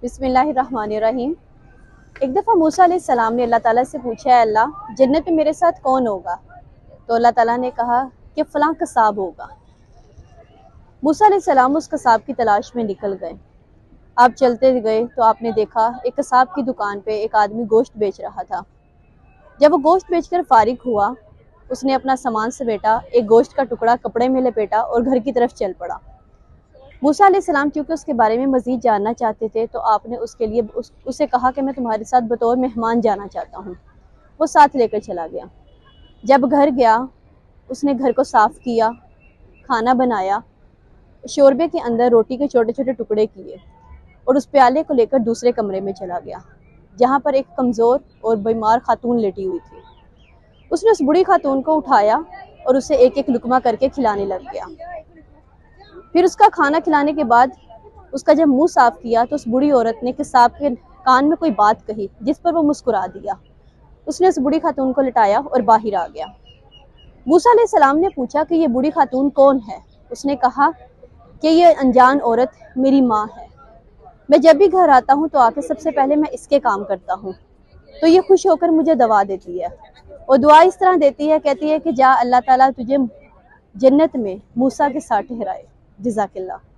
بسم اللہ الرحمن الرحیم۔ ایک دفعہ موسیٰ علیہ السلام نے اللہ تعالیٰ سے پوچھا، ہے اللہ جنت میں میرے ساتھ کون ہوگا؟ تو اللہ تعالیٰ نے کہا کہ فلاں قصاب ہوگا۔ موسیٰ علیہ السلام اس قصاب کی تلاش میں نکل گئے۔ آپ چلتے گئے تو آپ نے دیکھا ایک قصاب کی دکان پہ ایک آدمی گوشت بیچ رہا تھا۔ جب وہ گوشت بیچ کر فارغ ہوا، اس نے اپنا سامان سمیٹا، ایک گوشت کا ٹکڑا کپڑے میں لپیٹا اور گھر کی طرف چل پڑا۔ موسیٰ علیہ السلام چونکہ اس کے بارے میں مزید جاننا چاہتے تھے تو آپ نے اس کے لیے اسے کہا کہ میں تمہارے ساتھ بطور مہمان جانا چاہتا ہوں۔ وہ ساتھ لے کر چلا گیا۔ جب گھر گیا، اس نے گھر کو صاف کیا، کھانا بنایا، شوربے کے اندر روٹی کے چھوٹے چھوٹے ٹکڑے کیے اور اس پیالے کو لے کر دوسرے کمرے میں چلا گیا جہاں پر ایک کمزور اور بیمار خاتون لیٹی ہوئی تھی۔ اس نے اس بڑی خاتون کو اٹھایا اور اسے ایک ایک لقمہ کر کے کھلانے لگ گیا۔ پھر اس کا کھانا کھلانے کے بعد اس کا جب منہ صاف کیا تو اس بڑی عورت نے قصاب کے کان میں کوئی بات کہی جس پر وہ مسکرا دیا۔ اس نے اس بڑی خاتون کو لٹایا اور باہر آ گیا۔ موسیٰ علیہ السلام نے پوچھا کہ یہ بڑی خاتون کون ہے؟ اس نے کہا کہ یہ انجان عورت میری ماں ہے۔ میں جب بھی گھر آتا ہوں تو آ کے سب سے پہلے میں اس کے کام کرتا ہوں، تو یہ خوش ہو کر مجھے دعا دیتی ہے اور دعا اس طرح دیتی ہے، کہتی ہے کہ جا اللہ تعالیٰ تجھے جنت میں موسیٰ کے ساتھ ٹھہرائے۔ جزاک اللہ۔